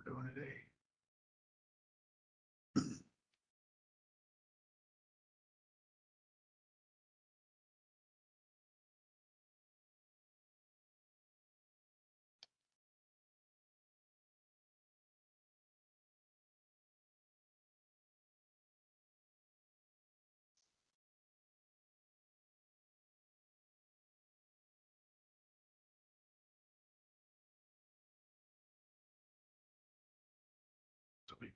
we're doing today. So we-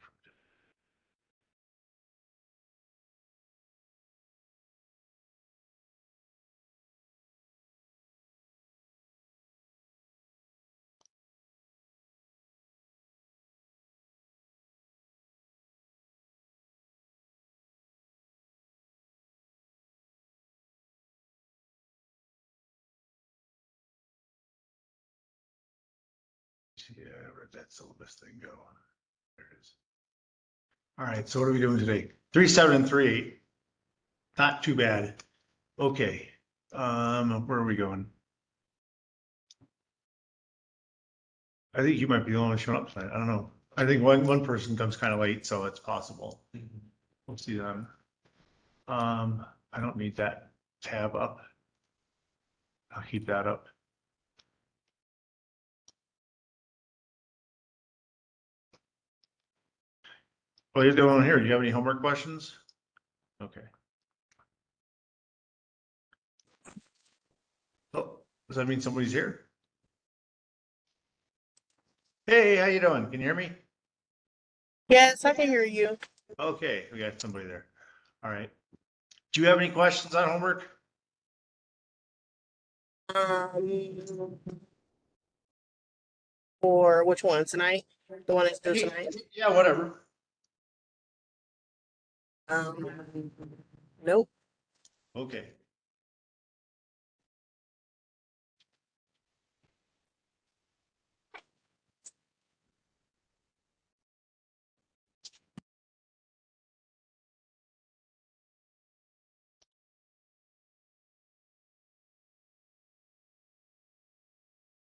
Yeah, where'd that syllabus thing go? There it is. All right, so what are we doing today? 3, 7, and 3, 8. Not too bad. Okay, where are we going? I think you might be the only one showing up tonight. I don't know. I think one person comes kind of late, so it's possible. We'll see them. I don't need that tab up. I'll keep that up. Well, you're doing here. Do you have any homework questions? Okay. Oh, does that mean somebody's here? Hey, how you doing? Can you hear me? Yes, I can hear you. Okay, we got somebody there. All right. Do you have any questions on homework? For which one tonight? The one that's due tonight? Yeah, whatever. Nope. Okay.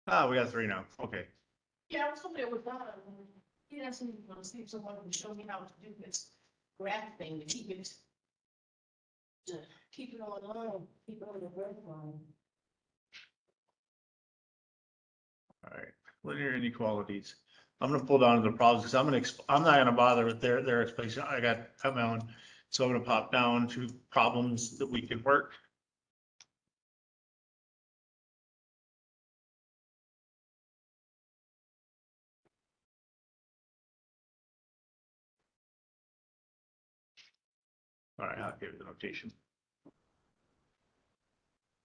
Ah, we got 3 now. Okay. Yeah, I was hoping it was done. He asked me to see if someone would show me how to do this graph thing to keep it. To keep it on, keep it on the graph line. All right. Linear inequalities. I'm gonna pull down to the problems because I'm not gonna bother with their explanation. I got my own. So I'm gonna pop down to problems that we can work. All right, I'll give it the notation.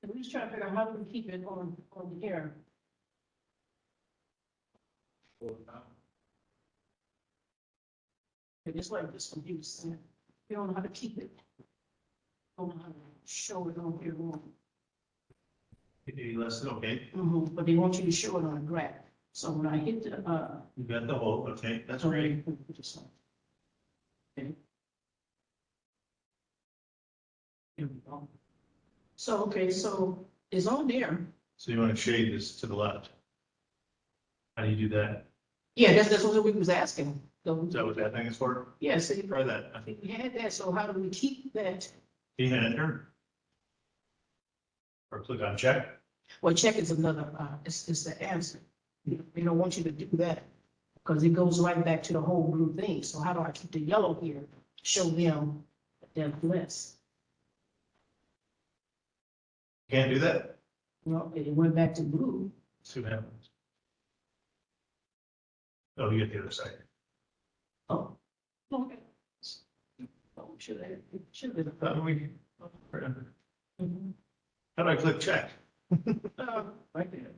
And we're just trying to figure out how to keep it on here. It's like this confused. You don't know how to keep it. Don't know how to show it on here. Any less, okay. But they want you to show it on a graph. So when I hit the, You got the whole, okay, that's so great. Okay. Here we go. So, okay, so it's on there. So you want to shade this to the left. How do you do that? Yeah, that's what we was asking. Is that what that thing is for? Yeah, so Try that. I think we had that, so how do we keep that? Can you hit enter? Or click on check? Well, check is another, it's the answer. They don't want you to do that, because it goes right back to the whole blue thing. So how do I keep the yellow here, show them that they're less? Can't do that? Well, it went back to blue. See what happens. Oh, you get the other side. Oh, okay. Oh, should have been. Mhm. How do I click check? Right there.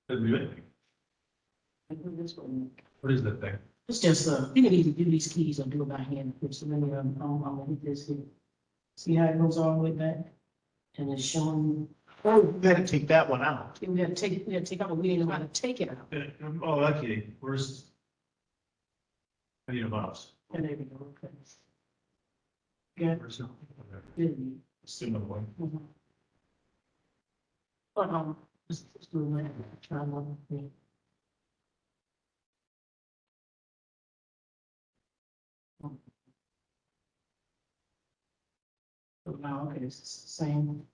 Doesn't do anything. This one. What is that thing? It's just, you can either do these keys or do it by hand. So let me, I'm gonna hit this here. See how it goes all the way back? And it's showing, Oh, we gotta take that one out. we had to take out, but we didn't know how to take it out. Oh, okay, where's? I need a mouse. And there we go, okay. Yeah. Where's the? Good. Still no one. Mhm. But, Let's do that. Try one. Yeah. So now, okay, it's the same,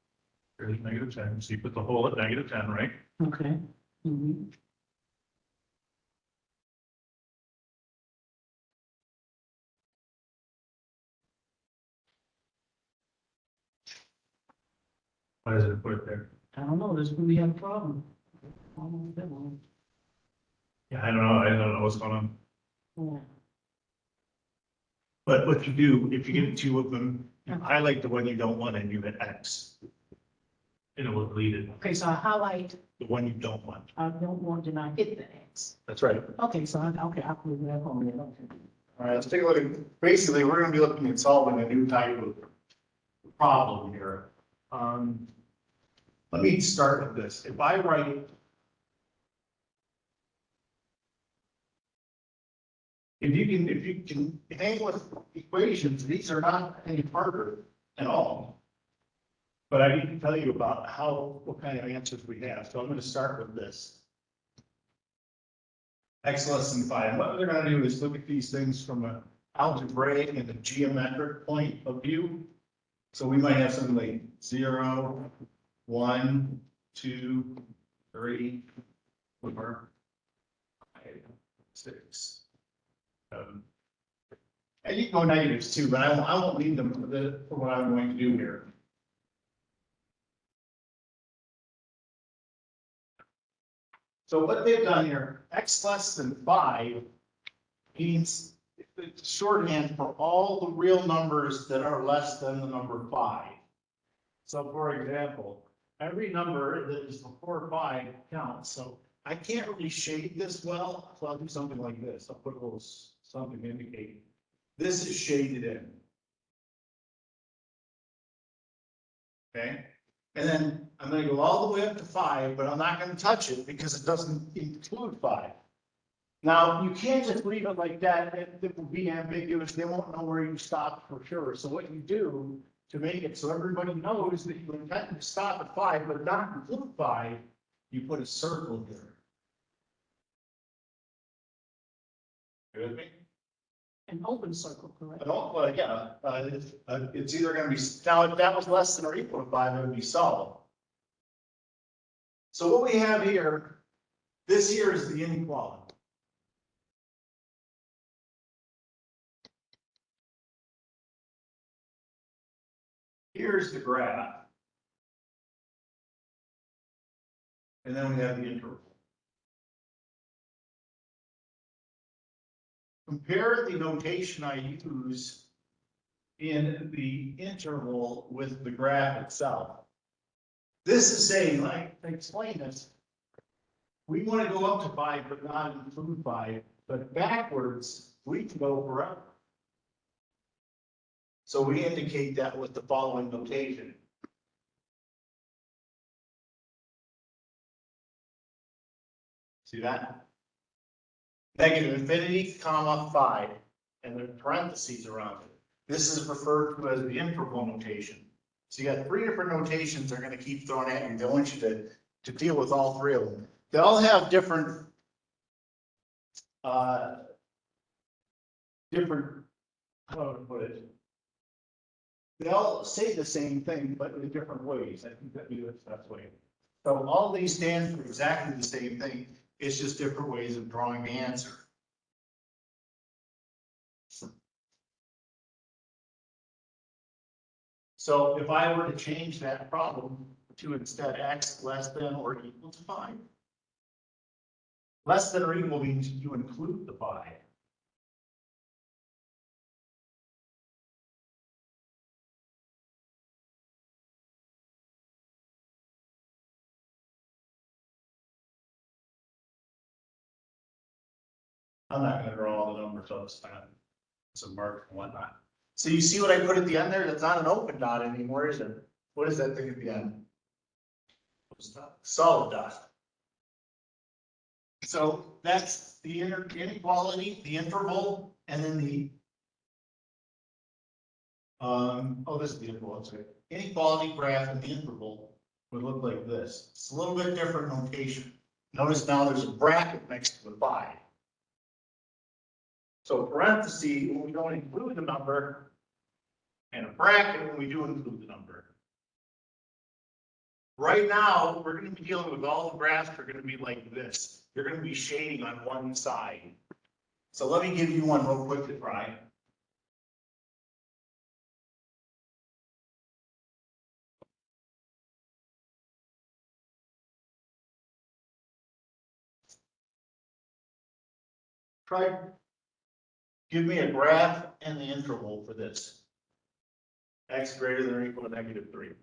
There's -10, so you put the whole at -10, right? okay. Mhm. Why does it put it there? I don't know, this, we have a problem. I don't know that one. Yeah, I don't know what's going on. Yeah. But what you do, if you get two of them, you highlight the one you don't want and you hit X. And it will delete it, Okay, so I highlight, the one you don't want. I don't want to not hit the X. That's right. Okay, so I, okay, I'll put that on there. Okay. All right, let's take a look at, basically, we're gonna be looking at solving a new type of problem here. Let me start with this. If I write. If you can hang with equations, these are not any harder at all. But I need to tell you about what kind of answers we have. So I'm gonna start with this. X less than 5. And what we're gonna do is look at these things from an algebraic and a geometric point of view. So we might have something like 0, 1, 2, 3, 4, 5, 6, 7. And you can go negatives too, but I won't need them for what I'm going to do here. So what they've done here, X less than 5 means it's shorthand for all the real numbers that are less than the number 5. So for example, every number that is before 5 counts. So I can't really shade this well, so I'll do something like this. I'll put a little something to indicate. This is shaded in. Okay, and then I'm gonna go all the way up to 5, but I'm not gonna touch it because it doesn't include 5. Now, you can't just leave it like that, it will be ambiguous, they won't know where you stopped for sure. So what you do to make it so everybody knows that you intend to stop at 5, but not include 5, you put a circle here. You with me? An open circle, correct? It's either gonna be, now if that was less than or equal to 5, it would be solid. So what we have here, this here is the inequality. Here's the graph. And then we have the interval. Compare the notation I use in the interval with the graph itself. This is saying, like, I explain this. We want to go up to 5, but not include 5, but backwards, we can go forever. So we indicate that with the following notation. See that? Negative infinity, comma, 5, and then parentheses around it. This is referred to as the interval notation. So you got 3 different notations they're going to keep throwing at you. They want you to deal with all 3 of them. They all have different, how to put it? They all say the same thing, but in different ways. I think that'd be the best way. So all these stand for exactly the same thing. It's just different ways of drawing the answer. So if I were to change that problem to instead X less than or equal to 5. Less than or equal means you include the 5. I'm not gonna draw all the numbers all this time. It's a mark and whatnot. So you see what I put at the end there? That's not an open dot anymore, is it? What is that thing at the end? Solid dot. So that's the inequality, the interval, and then the this is the interval, that's right. Inequality graph and the interval would look like this. It's a little bit different notation. Notice now there's a bracket next to the 5. So parentheses when we don't include the number, and a bracket when we do include the number. Right now, we're gonna be dealing with all the graphs are gonna be like this. You're gonna be shading on one side. So let me give you one real quick to try. Try, give me a graph and the interval for this. X greater than or equal to -3.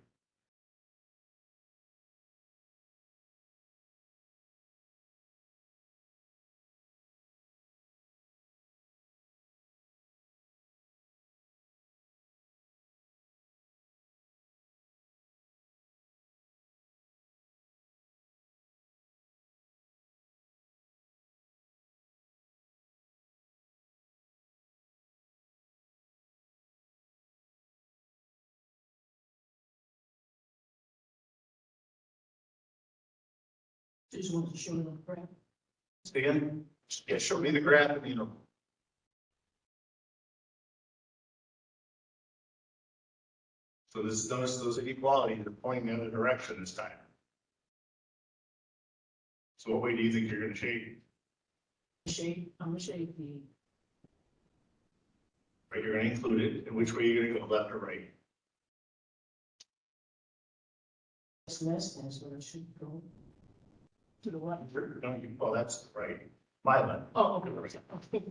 Just wanted to show them the graph. Again, yeah, show me the graph and the interval. So this, notice those inequalities are pointing in the other direction this time. So what way do you think you're gonna shade? I'm gonna shade the, Right, you're gonna include it, and which way you're gonna go, left or right? it's less than, so it should go to the right. Don't you, well, that's right, my left. Oh, okay.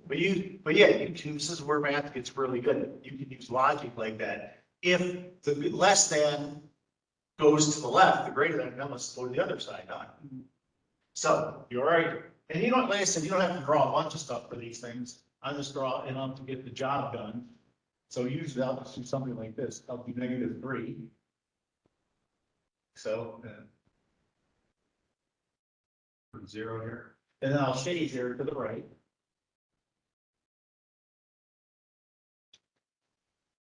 But yeah, this is where math gets really good. You can use logic like that. If the less than goes to the left, the greater than, then let's go to the other side, huh? So, you're right. And you don't, like I said, you don't have to draw a bunch of stuff for these things. I just draw enough to get the job done. So usually I'll just do something like this. I'll do -3. So, put 0 here. And then I'll shade here to the right.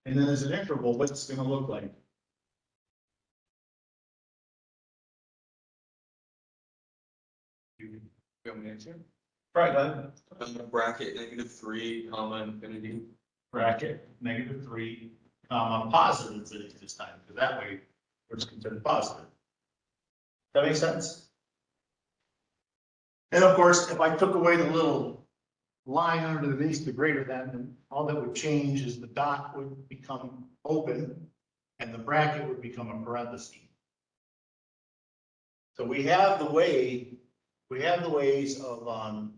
And then as an interval, what's this gonna look like? You want me to answer? Right, then. Bracket -3, comma, infinity. Bracket, -3, positive infinity this time, because that way it's considered positive. That makes sense? And of course, if I took away the little line underneath the greater than, then all that would change is the dot would become open and the bracket would become a parenthesis. So we have the ways of, how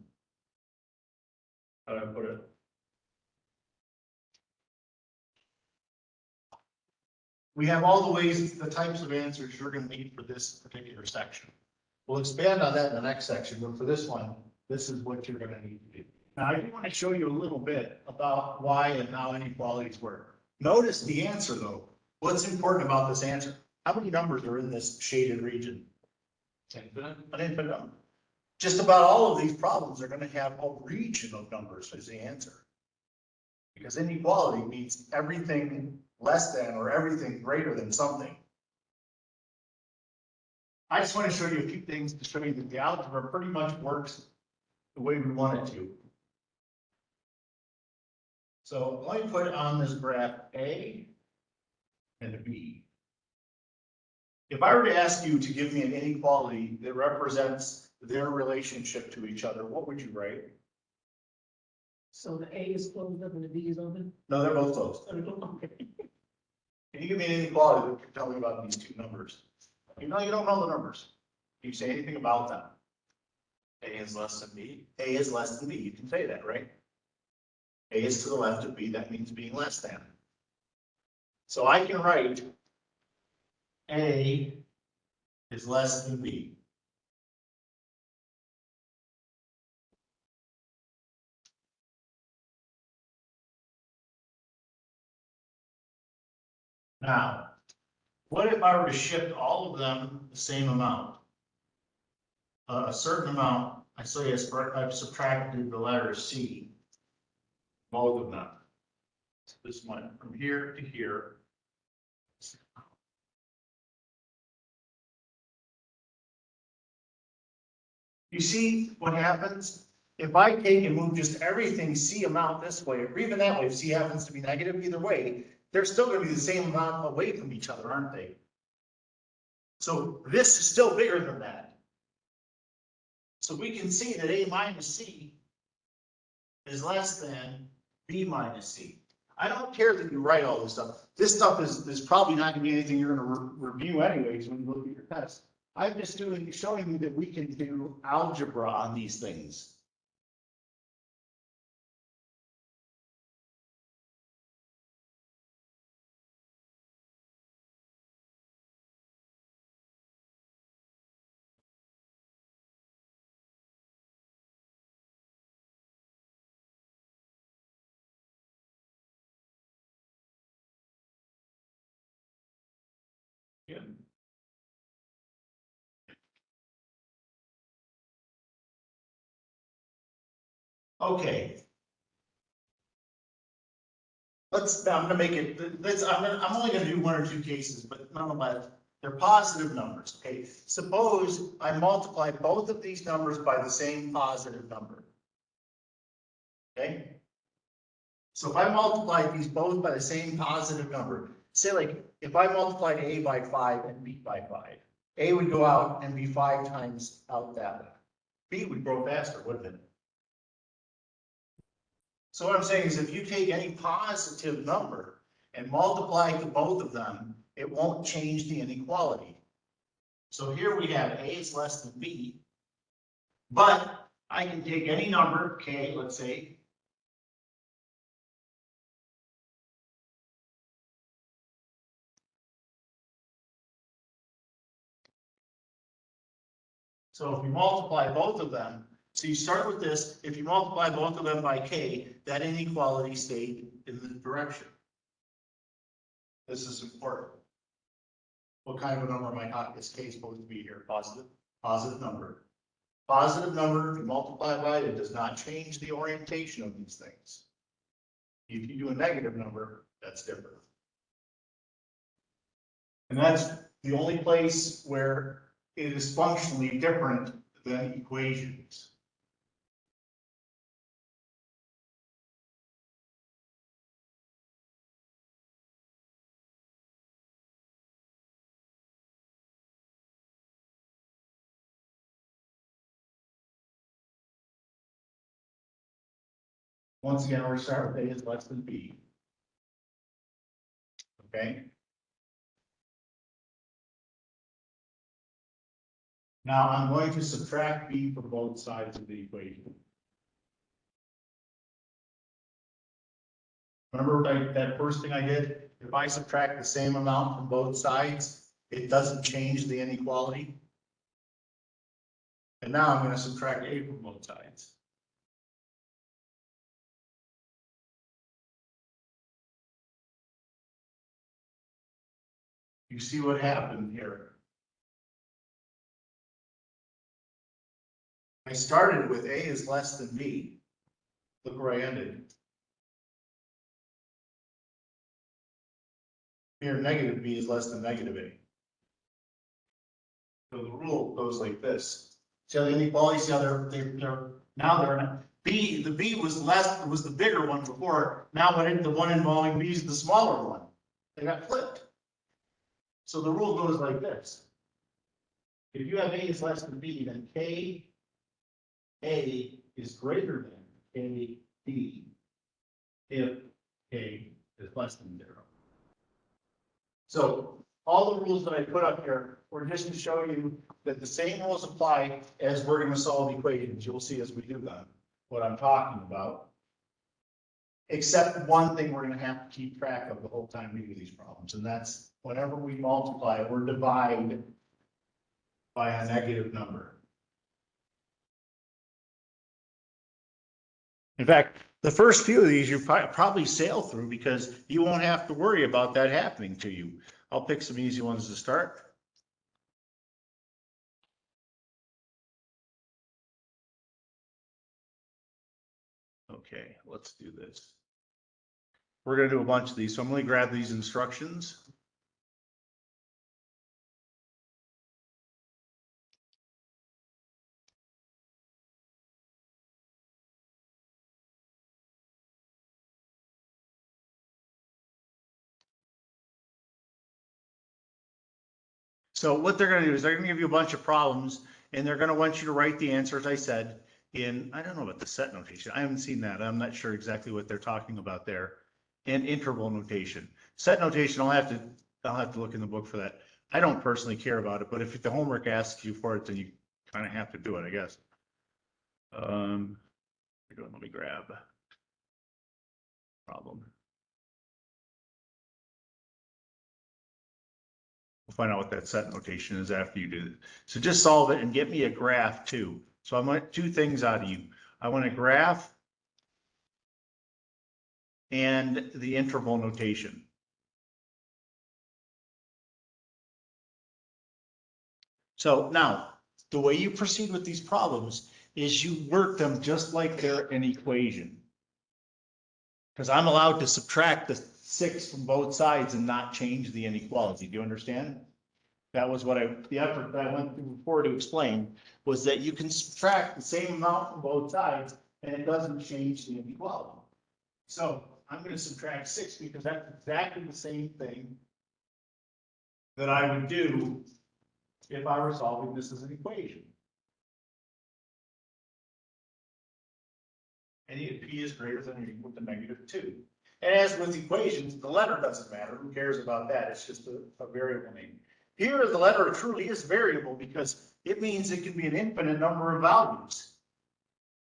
do I put it? We have all the ways, the types of answers you're gonna need for this particular section. We'll expand on that in the next section, but for this one, this is what you're gonna need to do. Now, I do want to show you a little bit about why and how inequalities work. Notice the answer though. What's important about this answer? How many numbers are in this shaded region? Infinite. An infinite number. Just about all of these problems are gonna have a region of numbers as the answer. Because inequality means everything less than or everything greater than something. I just want to show you a few things to show you that the algebra pretty much works the way we want it to. So let me put on this graph A and a B. If I were to ask you to give me an inequality that represents their relationship to each other, what would you write? So the A is closed up and the B is open? No, they're both closed. Okay. Can you give me an inequality that can tell me about these two numbers? You know, you don't know the numbers. Can you say anything about them? A is less than B. A is less than B. You can say that, right? A is to the left of B. That means being less than. So I can write A is less than B. Now, what if I were to shift all of them the same amount? A certain amount, I say I've subtracted the letter C. Both of them. So this went from here to here. You see what happens? If I take and move just everything C amount this way, or even that way, if C happens to be negative, either way, they're still gonna be the same amount away from each other, aren't they? So this is still bigger than that. So we can see that A minus C is less than B minus C. I don't care that you write all this stuff. This stuff is probably not gonna be anything you're gonna review anyways when you look at your test. I'm just showing you that we can do algebra on these things. Yeah. Okay. I'm gonna make it, I'm only gonna do one or two cases, but nonetheless, they're positive numbers, okay? Suppose I multiply both of these numbers by the same positive number. Okay? So if I multiply these both by the same positive number, say like, if I multiplied A by 5 and B by 5, A would go out and be 5 times out that way. B would grow faster, wouldn't it? So what I'm saying is if you take any positive number and multiply to both of them, it won't change the inequality. So here we have A is less than B, but I can take any number, K, let's say. So if you multiply both of them, so you start with this, if you multiply both of them by K, that inequality stayed in the direction. This is important. What kind of a number am I talking? Is K supposed to be here? Positive? Positive number. Positive number, if you multiply by it, does not change the orientation of these things. If you do a negative number, that's different. And that's the only place where it is functionally different than equations. Once again, we're starting with A is less than B. Okay? Now I'm going to subtract B from both sides of the equation. Remember that first thing I did? If I subtract the same amount from both sides, it doesn't change the inequality. And now I'm going to subtract A from both sides. You see what happened here? I started with A is less than B. Look where I ended. Here, negative B is less than negative A. So the rule goes like this. See how the inequalities, see how now they're B, the B was the bigger one before. Now the one involving B is the smaller one. They got flipped. So the rule goes like this. If you have A is less than B, then K A is greater than K B if K is less than 0. So all the rules that I put up here were just to show you that the same rules apply as we're going to solve equations. You'll see as we do that what I'm talking about. Except one thing we're going to have to keep track of the whole time we do these problems, and that's whenever we multiply or divide by a negative number. In fact, the first few of these you probably sail through because you won't have to worry about that happening to you. I'll pick some easy ones to start. Okay, let's do this. We're going to do a bunch of these, so I'm going to grab these instructions. So what they're gonna do is they're gonna give you a bunch of problems and they're gonna want you to write the answers I said in, I don't know about the set notation. I haven't seen that. I'm not sure exactly what they're talking about there. And interval notation. Set notation, I'll have to look in the book for that. I don't personally care about it, but if the homework asks you for it, then you kind of have to do it, I guess. Let me grab problem. We'll find out what that set notation is after you do it. So just solve it and get me a graph too. So I want two things out of you. I want a graph and the interval notation. So now, the way you proceed with these problems is you work them just like they're an equation. Because I'm allowed to subtract the 6 from both sides and not change the inequality. Do you understand? That was what the effort that I went through before to explain, was that you can subtract the same amount from both sides and it doesn't change the inequality. So I'm going to subtract 6 because that's exactly the same thing that I would do if I were solving this as an equation. And P is greater than or equal to -2. And as with equations, the letter doesn't matter. Who cares about that? It's just a variable name. Here, the letter truly is variable because it means it can be an infinite number of values.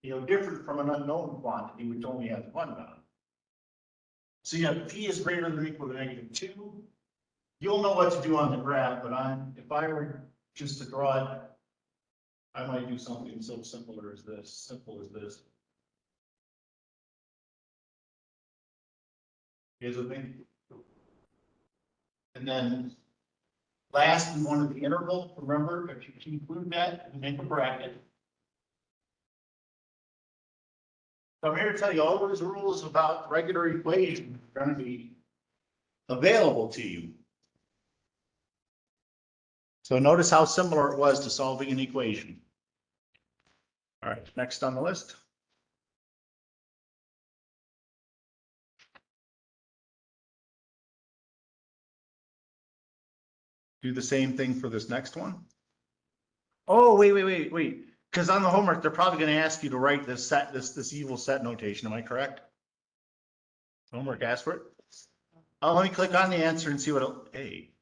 Different from an unknown quantity, which only has one value. So you have P is greater than or equal to -2. You'll know what to do on the graph, but if I were just to draw it, I might do something so simple as this. Here's the thing. And then last, we wanted the interval. Remember, if you include that, you make a bracket. So I'm here to tell you all those rules about regular equations are going to be available to you. So notice how similar it was to solving an equation. All right, next on the list. Do the same thing for this next one. Oh, wait. Because on the homework, they're probably going to ask you to write this evil set notation. Am I correct? Homework asks for it. Oh, let me click on the answer and see what hey.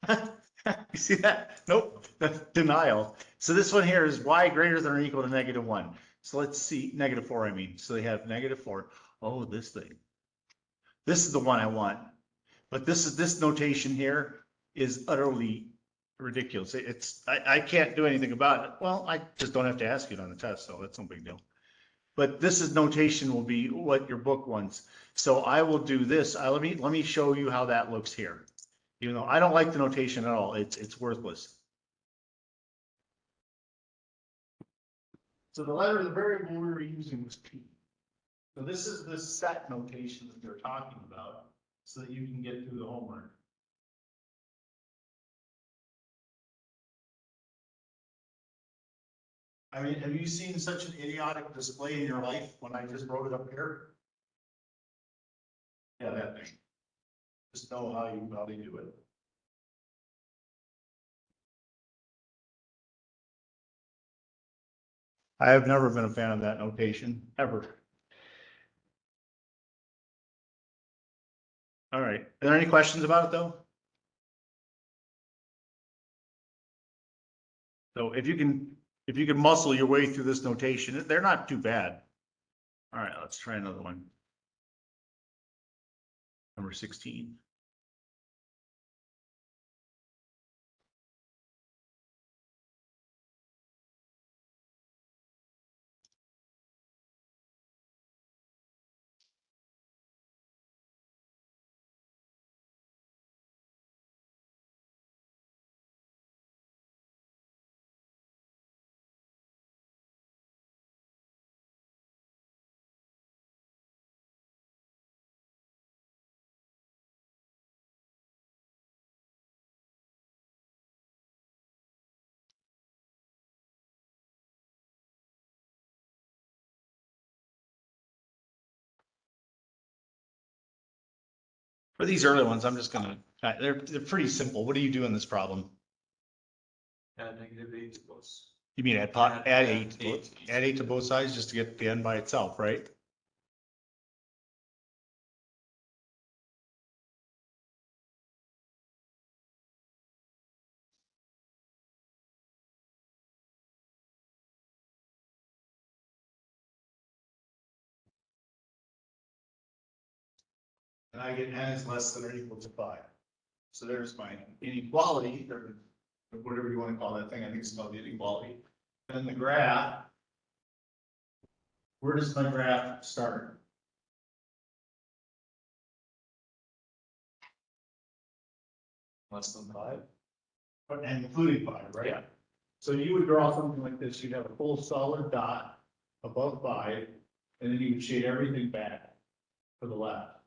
You see that? Nope, that's denial. So this one here is y greater than or equal to -1. So let's see, -4, I mean. So they have -4. Oh, this thing. This is the one I want. But this notation here is utterly ridiculous. I can't do anything about it. Well, I just don't have to ask it on the test, so that's no big deal. But notation will be what your book wants. So I will do this. Let me show you how that looks here. Even though I don't like the notation at all, it's worthless. So the letter of the variable we were using was P. So this is the set notation that they're talking about, so that you can get through the homework. I mean, have you seen such an idiotic display in your life when I just wrote it up here? Yeah, that thing. Just know how they do it. I have never been a fan of that notation, ever. All right, are there any questions about it though? So if you can muscle your way through this notation, they're not too bad. All right, let's try another one. Number 16. For these early ones, I'm just gonna, they're pretty simple. What do you do in this problem? Add -8 plus. You mean add Add- add add eight, eight. add eight to both sides just to get the n by itself, right? And I get n is less than or equal to 5. So there's my inequality, or whatever you want to call that thing, I think it's called the inequality. And the graph, where does my graph start? Less than 5. And including 5, right? Yeah. So you would draw something like this, you'd have a full solid dot above 5, and then you would shade everything back to the left.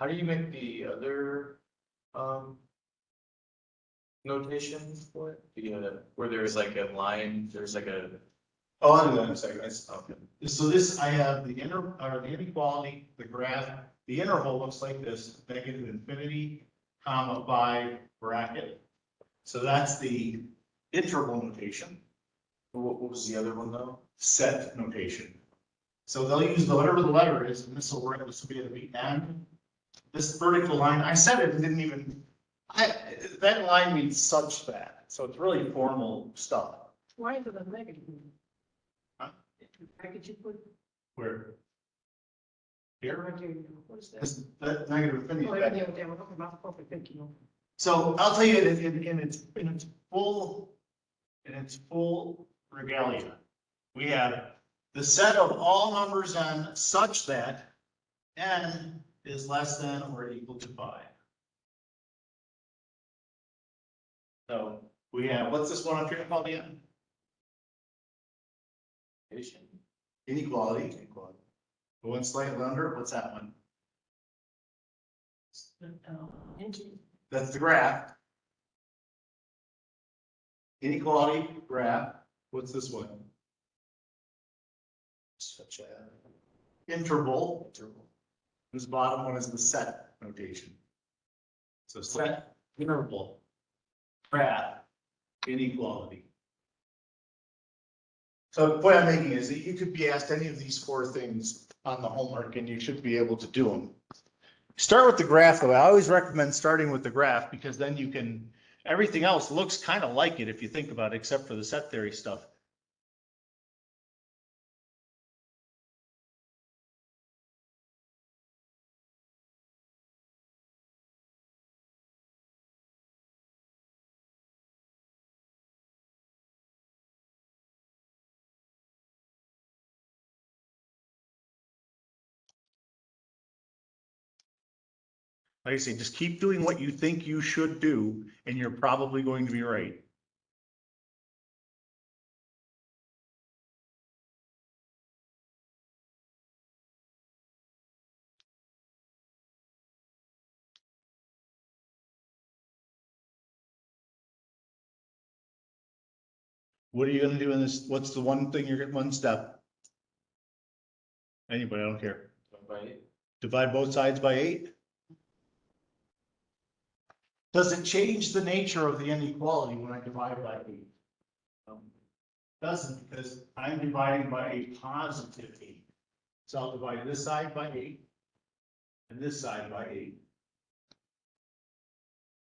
How do you make the other, notation for it? Where there's like a line, there's like a, Oh, I'll do that in a second. okay. So this, I have the or the inequality, the graph, the interval looks like this, negative infinity, comma 5 bracket. So that's the interval notation, What was the other one though? set notation. So they'll use whatever the letter is, and this will be able to be n. This vertical line, I said it, didn't even, that line means such that, so it's really formal stuff. Why is it a negative? Huh? Why could you put? Where? Here? Right there, what is that? This, that negative infinity. Oh, is yeah, back. yeah, we're talking about the perfect thinking, you know. So I'll tell you in its full regalia, we have the set of all numbers n such that n is less than or equal to 5. So we have, what's this one up here called again? Inequality. The one slightly under, what's that one? Engine. That's the graph. Inequality graph, what's this one? Such a interval. This bottom one is the set notation. So set, interval, graph, inequality. So the point I'm making is that you could be asked any of these 4 things on the homework and you should be able to do them. Start with the graph though. I always recommend starting with the graph because then you can, everything else looks kind of like it if you think about it, except for the set theory stuff. Like I say, just keep doing what you think you should do, and you're probably going to be right. What are you gonna do in this? What's the one thing you're getting, one step? Anybody, I don't care. Divide both sides by 8? Does it change the nature of the inequality when I divide by 8? Doesn't, because I'm dividing by a positive 8. So I'll divide this side by 8 and this side by 8.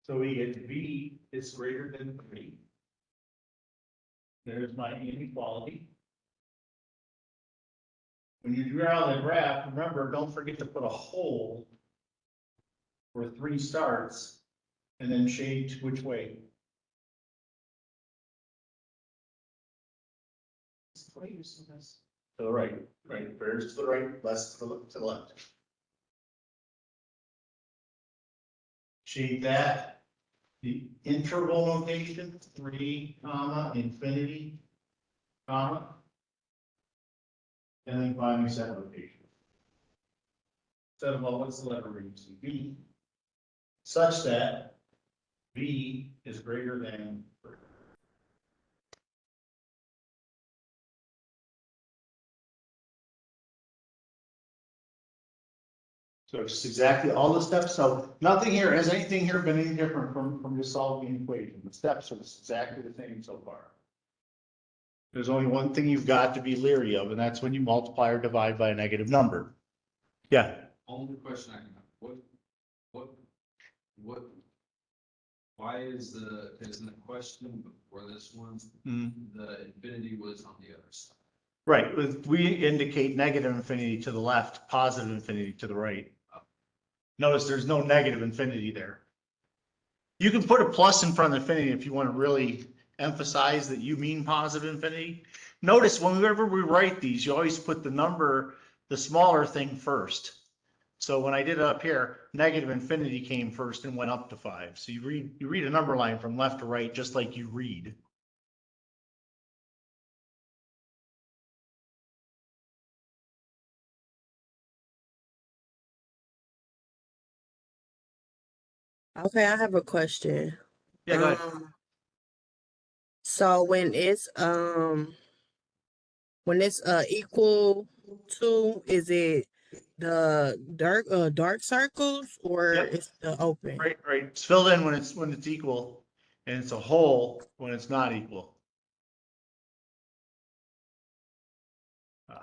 So we get b is greater than 3. There's my inequality. When you draw the graph, remember, don't forget to put a hole where 3 starts and then shade which way? It's greater, so that's. To the right, right, bears to the right, less to the left. Shade that. The interval notation, 3, comma, infinity, comma. And then finally set notation. Set of all, what's the letter we're using? B. Such that B is greater than. So it's exactly all the steps, so nothing here, has anything here been any different from just solving an equation? The steps are exactly the same so far. There's only one thing you've got to be leery of, and that's when you multiply or divide by a negative number. Yeah, Only question I can have, what, why isn't the question before this one, the infinity was on the other side? right, we indicate negative infinity to the left, positive infinity to the right. Notice there's no negative infinity there. You can put a plus in front of infinity if you want to really emphasize that you mean positive infinity. Notice whenever we write these, you always put the number, the smaller thing first. So when I did it up here, negative infinity came first and went up to 5. So you read a number line from left to right, just like you read. Okay, I have a question. Yeah, go ahead. So when it's equal to, is it the dark circles or Yep. it's the open? Right. It's filled in when it's equal, and it's a whole when it's not equal.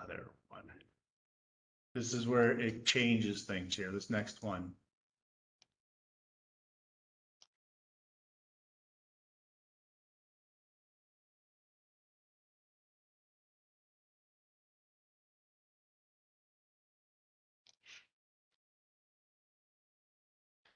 There, one. This is where it changes things here, this next one.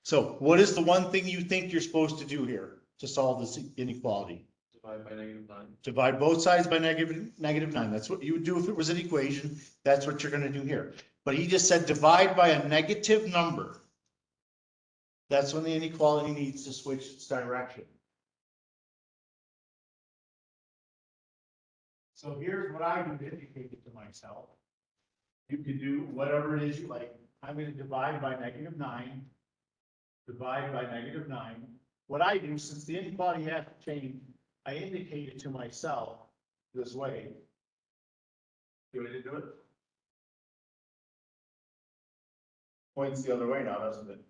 So what is the one thing you think you're supposed to do here to solve this inequality? Divide by -9. Divide both sides by -9. That's what you would do if it was an equation. That's what you're gonna do here. But he just said divide by a negative number. That's when the inequality needs to switch its direction. So here's what I would indicate it to myself. You can do whatever it is you like. I'm gonna divide by -9. Divide by -9. What I do, since the inequality has to change, I indicate it to myself this way. You want me to do it? Points the other way now, doesn't it?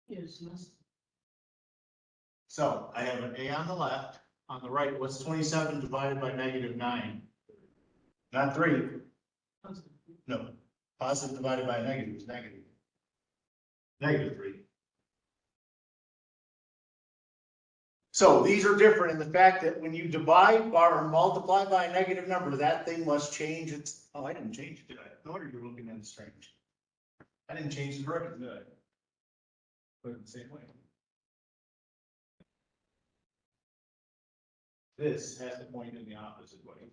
Yes, yes. So I have an A on the left, on the right, what's 27 divided by -9? Not 3, no, positive divided by a negative is negative. -3. So these are different in the fact that when you divide or multiply by a negative number, that thing must change its, oh, I didn't change it, did I? No wonder you're looking at it strange. I didn't change the direction, did I? Put it the same way. This has to point in the opposite way.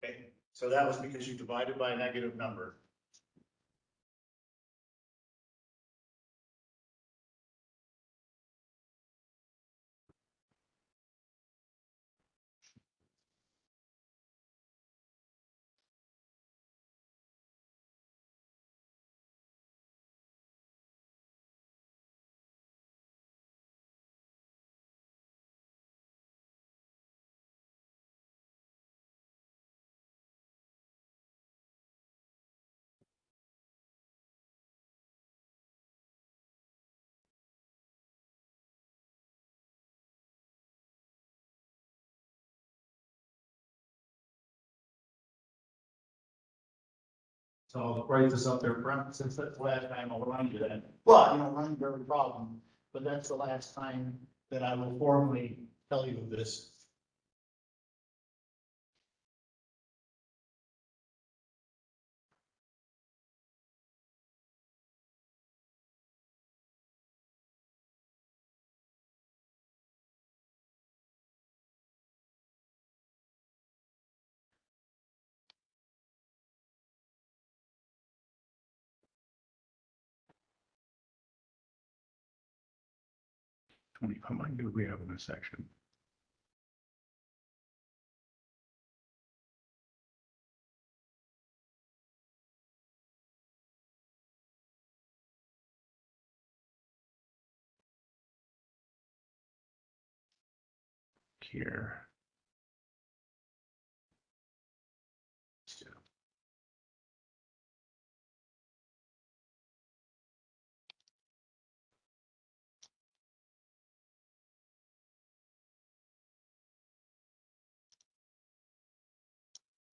Okay, so that was because you divided by a negative number. So I'll write this up there, since that's the last time I'll remind you that. Well, you know, run every problem, but that's the last time that I will formally tell you of this. How many do we have in this section? Here.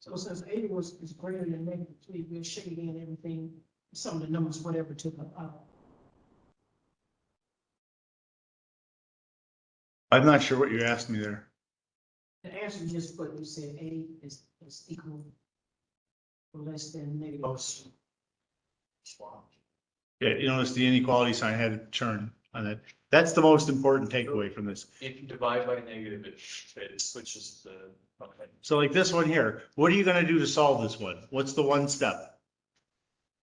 So since A is greater than -3, we'll shade in everything, some of the numbers, whatever to the, I'm not sure what you asked me there. the answer you just put, you said A is equal or less than -. Yeah, you notice the inequality sign had a turn on it. That's the most important takeaway from this. If you divide by negative, it switches the, okay. So like this one here, what are you gonna do to solve this one? What's the one step?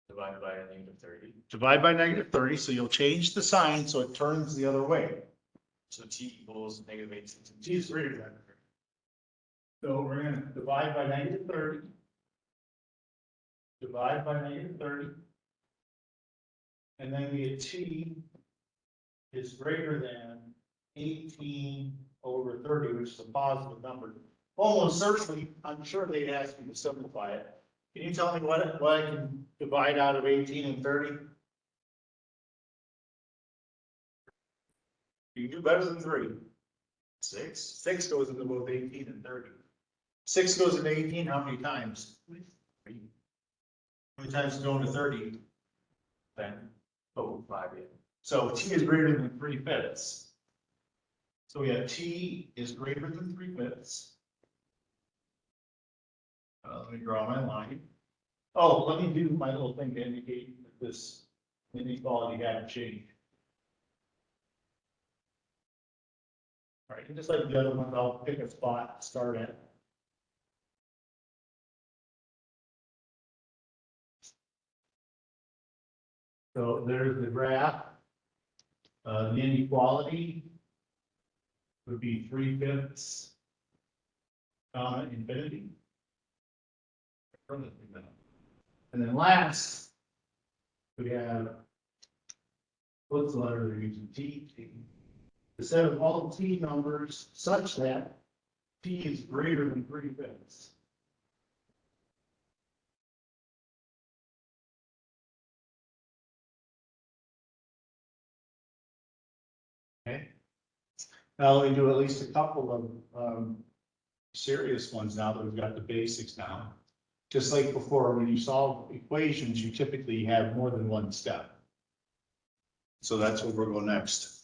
Divided by a -30. Divide by -30, so you'll change the sign so it turns the other way. So t equals -8. T is greater than. So we're gonna divide by -30. Divide by -30. And then we get T is greater than 18/30, which is a positive number. Almost certainly, I'm sure they'd ask me to simplify it. Can you tell me what I can divide out of 18 and 30? You can do better than 3. 6? 6 goes into both 18 and 30. 6 goes into 18, how many times? 3. How many times go into 30? 10. Oh, 5, yeah. So T is greater than 3/5. So we have T is greater than 3/5. Let me draw my line. Oh, let me do my little thing to indicate that this inequality hadn't changed. All right, and just like the other ones, I'll pick a spot to start at. So there's the graph. The inequality would be 3/5, infinity. And then last, we have, what's the letter they're using, T? The set of all T numbers such that T is greater than 3/5. Okay. Now we do at least a couple of serious ones now that we've got the basics down. Just like before, when you solve equations, you typically have more than one step. So that's where we'll go next.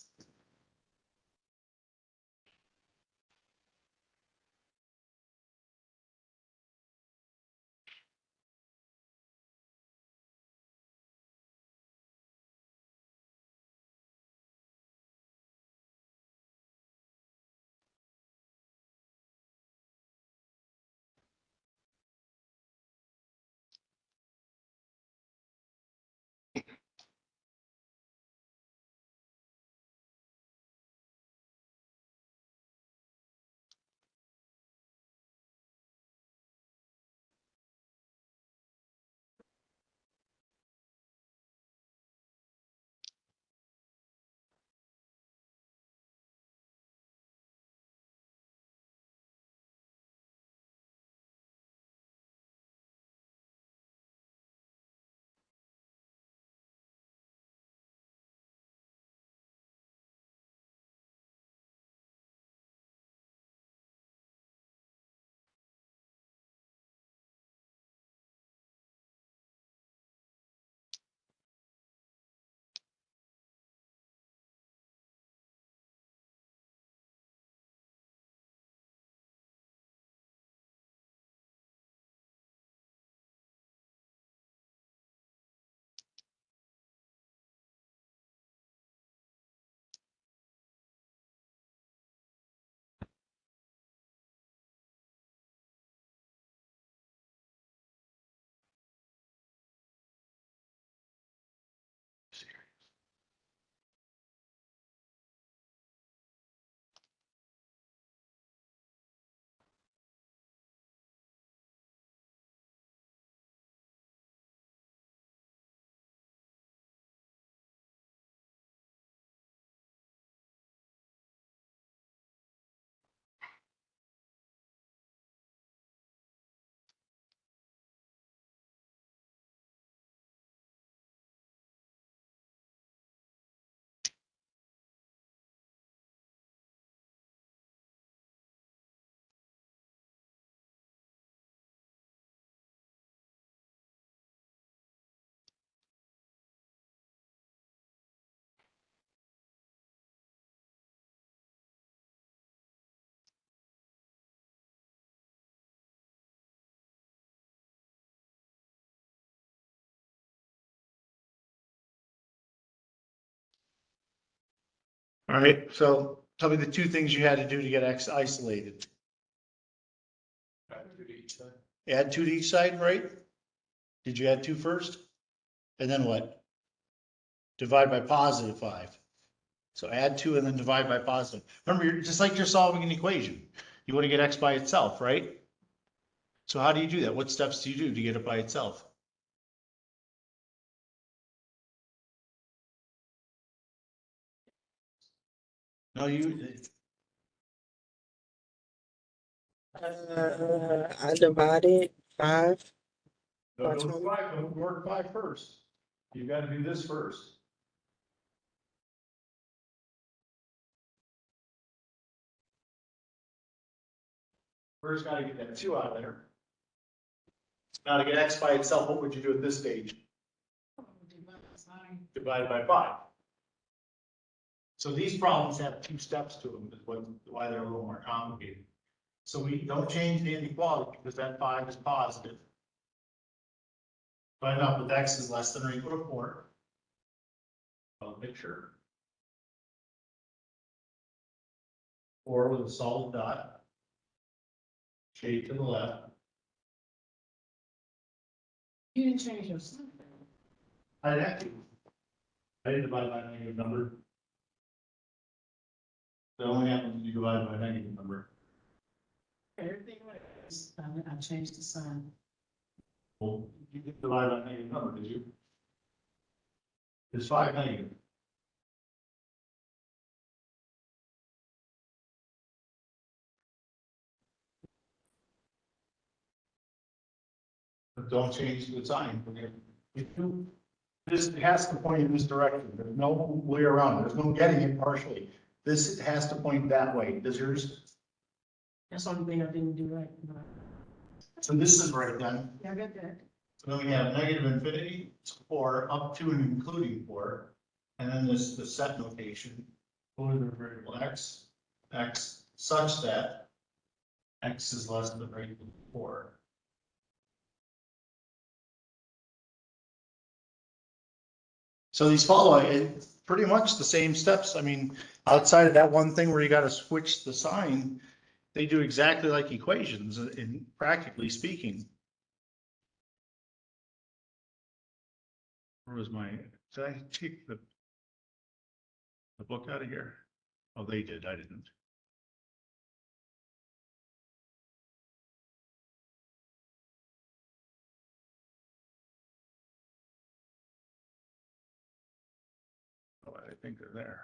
All right, so tell me the two things you had to do to get X isolated. Add two to each side, right? Did you add two first? And then what? Divide by positive 5. So add 2 and then divide by positive. Remember, you're just like you're solving an equation. You want to get X by itself, right? So how do you do that? What steps do you do to get it by itself? No, I divided 5. No, That's don't one. work 5 first. You gotta do this first. First gotta get that 2 out of there. Now to get X by itself, what would you do at this stage? Divided by 5. So these problems have 2 steps to them, is why they're a little more complicated. So we don't change the inequality because that 5 is positive. Find out if X is less than or equal to 4. I'll picture. 4 with a solid dot. Shade to the left. You didn't change your sign. I'd have to. I didn't divide by a negative number. That only happens when you divide by a negative number. Everything right. I changed the sign. Well, you didn't divide by a negative number, did you? It's 5 negative. But don't change the sign. If you, this has to point in this direction. There's no way around it. There's no getting it partially. This has to point that way. Does yours? That's the only thing I didn't do right. So this is right then. Yeah, I got that. So then we have negative infinity, 4, up to and including 4. And then this, the set notation, for the variable x, such that x is less than or equal to 4. So these follow it, pretty much the same steps. I mean, outside of that one thing where you got to switch the sign, they do exactly like equations in practically speaking. Where was my, did I take the book out of here? Oh, they did, I didn't. Oh, I think they're there.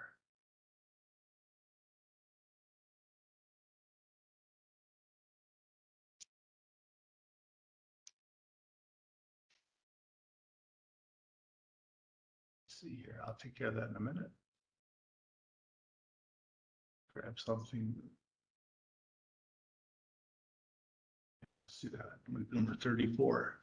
Let's see here, I'll take care of that in a minute. Grab something. Let's see that, number 34.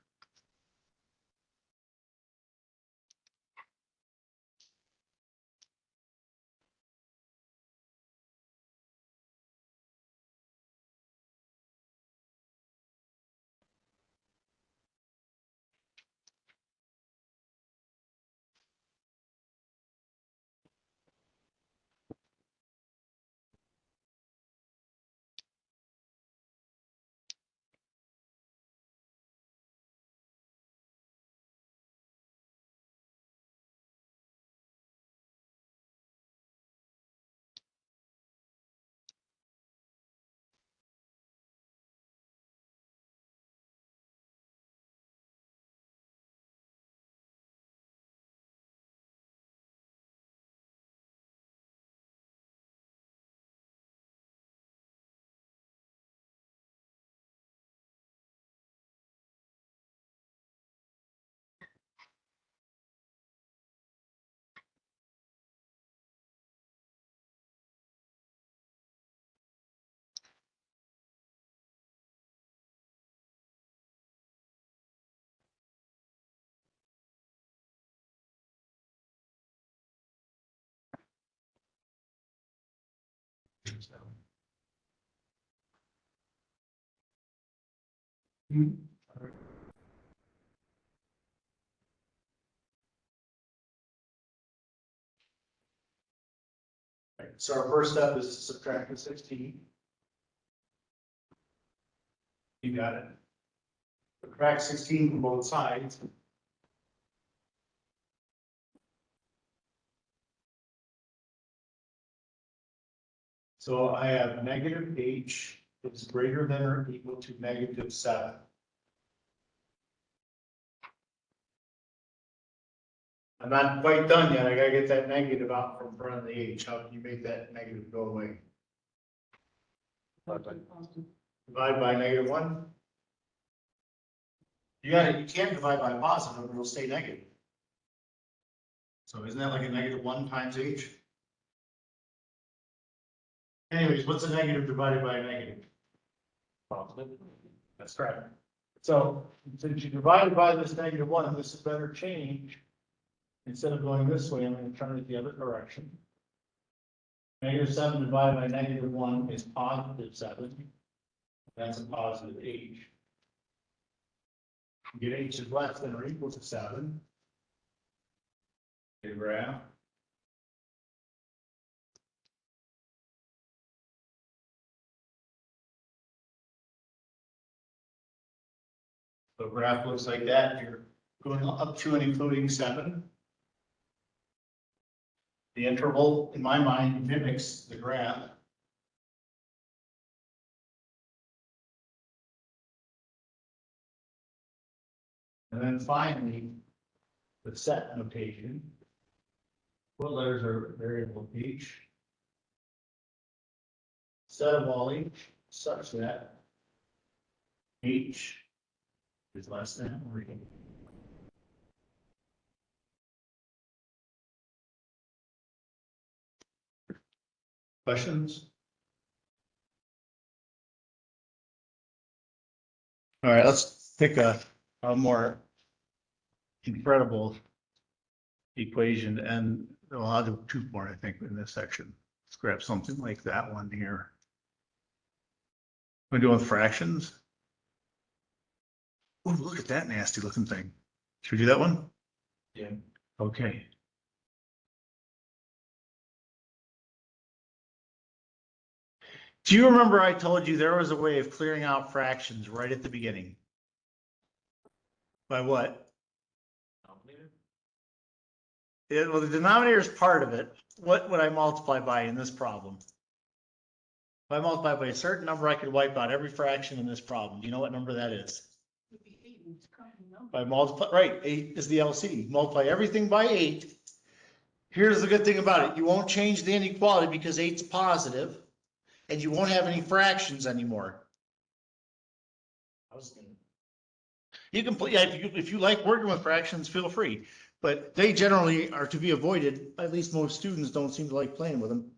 so our first step is to subtract the 16. You got it. Subtract 16 from both sides. So I have negative h is greater than or equal to -7. I'm not quite done yet. I gotta get that negative out from front of the h. How can you make that negative go away? Divide by -1. You can't divide by a positive, or it'll stay negative. So isn't that like a -1 times h? Anyways, what's a negative divided by a negative? Positive. That's correct. So since you divided by this -1, this is better change. Instead of going this way, I'm going to turn it the other direction. -7 divided by -1 is +7. That's a positive h. You get h is less than or equal to 7. Okay, graph. The graph looks like that. You're going up to and including 7. The interval, in my mind, mimics the graph. And then finally, the set notation. What letters are variable h? Set of all h such that h is less than or equal. Questions? All right, let's pick a more incredible equation, and well, I'll do 2 more, I think, in this section. Let's grab something like that one here. We're doing fractions. Oh, look at that nasty looking thing. Should we do that one? Yeah. Okay. Do you remember I told you there was a way of clearing out fractions right at the beginning? By what? Well, the denominator is part of it. What would I multiply by in this problem? If I multiply by a certain number, I could wipe out every fraction in this problem. Do you know what number that is? Would be 8, it's a common number. By multiply, right, 8 is the LCD. Multiply everything by 8. Here's the good thing about it. You won't change the inequality because 8's positive, and you won't have any fractions anymore. You can put, yeah, if you like working with fractions, feel free. But they generally are to be avoided. At least most students don't seem to like playing with them.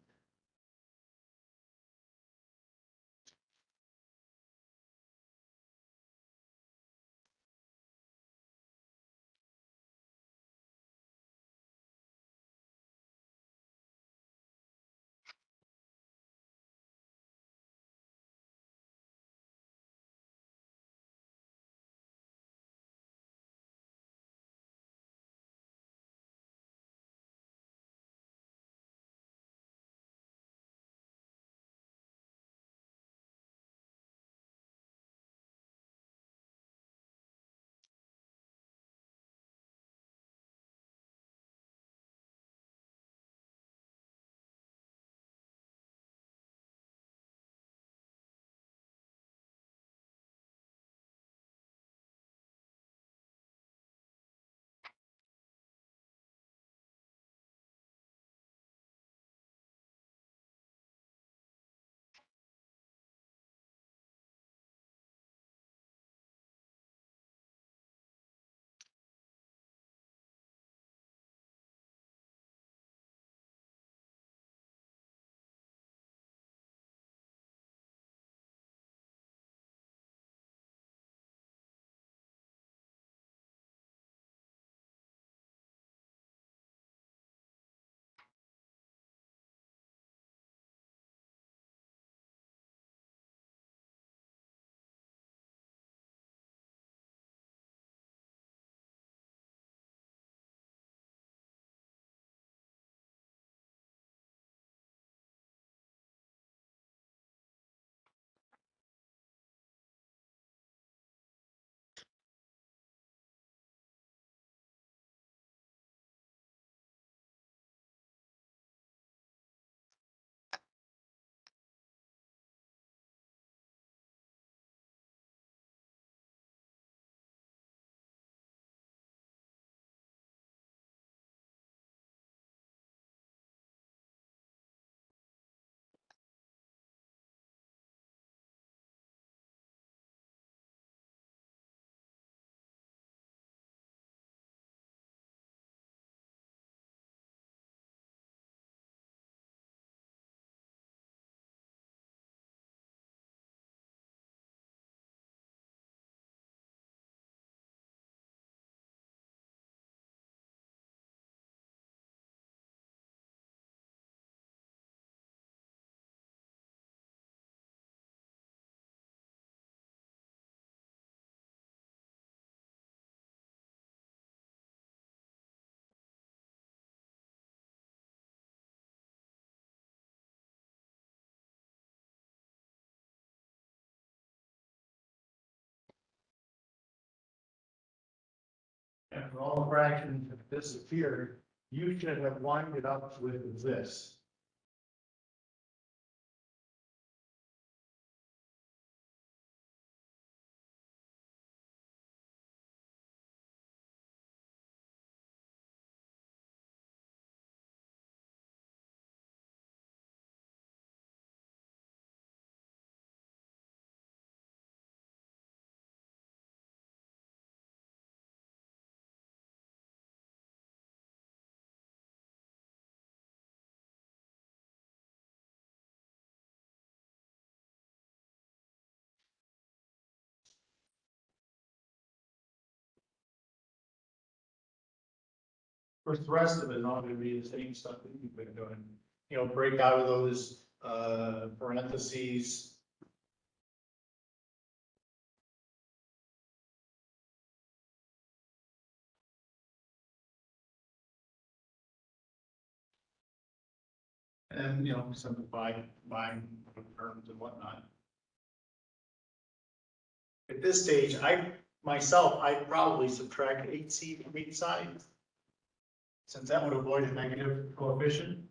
And all fractions have disappeared, you should have lined it up with this. Of course, the rest of it is all gonna be the same stuff that you've been doing, you know, break out of those, parentheses. And, you know, simplify buying terms and whatnot. At this stage, I'd probably subtract 8C from each side. Since that would avoid a negative coefficient.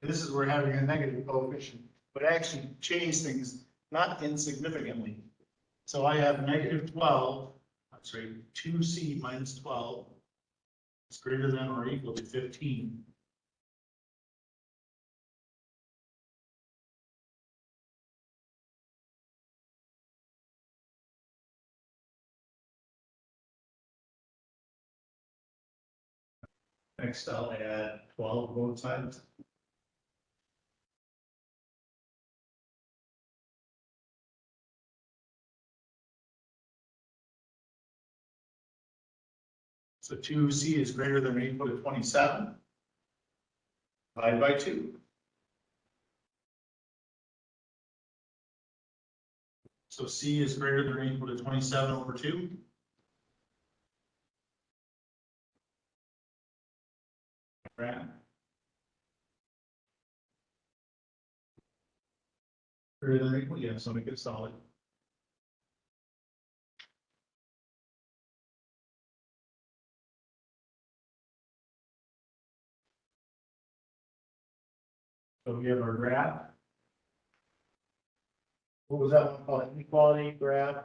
This is where having a negative coefficient would actually change things not insignificantly. So I have negative 12, I'm sorry, 2C minus 12 is greater than or equal to 15. Next, I'll add 12 both sides. So 2C is greater than or equal to 27. Divide by 2. So C is greater than or equal to 27 over 2. Right. Greater than or equal, yeah, so make it solid. So we have our graph. What was that one called? Inequality graph.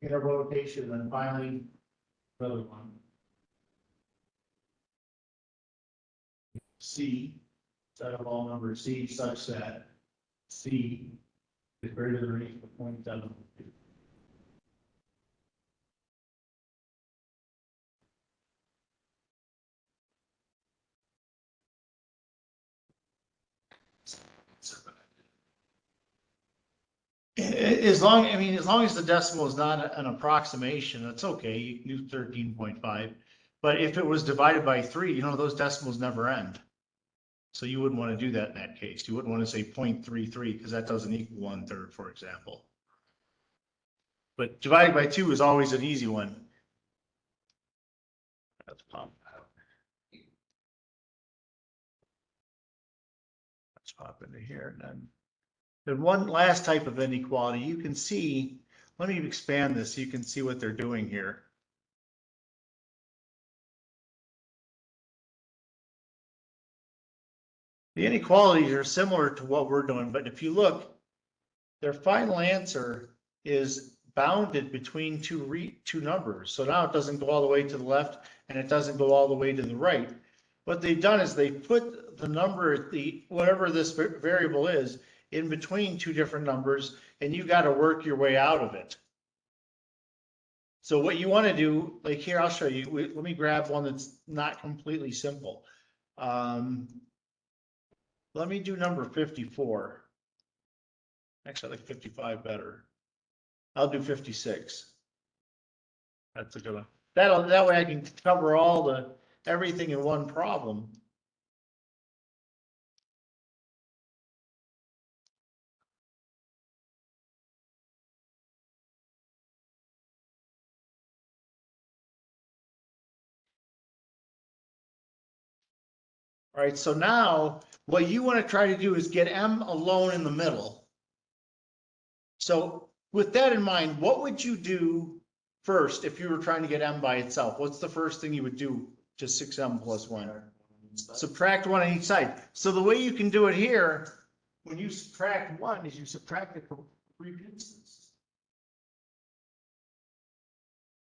Inner rotation, and then finally, another one. C, set of all numbers C such that C is greater than or equal to 0.7. As long, I mean, as long as the decimal is not an approximation, it's okay, you can do 13.5. But if it was divided by 3, you know, those decimals never end. So you wouldn't want to do that in that case. You wouldn't want to say 0.33 because that doesn't equal 1/3, for example. But divided by 2 is always an easy one. Let's pop out. Let's pop into here and then. The one last type of inequality you can see, let me expand this so you can see what they're doing here. The inequalities are similar to what we're doing, but if you look, their final answer is bounded between two numbers. So now it doesn't go all the way to the left and it doesn't go all the way to the right. What they've done is they put the number, whatever this variable is, in between two different numbers, and you got to work your way out of it. So what you want to do, like here, I'll show you. Let me grab one that's not completely simple. Let me do number 54. Actually, I like 55 better. I'll do 56. That's a good one. That way I can cover everything in one problem. All right, so now what you want to try to do is get M alone in the middle. So with that in mind, what would you do first if you were trying to get m by itself? What's the first thing you would do to 6m plus 1? Subtract 1 on each side. So the way you can do it here, when you subtract 1, is you subtract it from 3 pieces.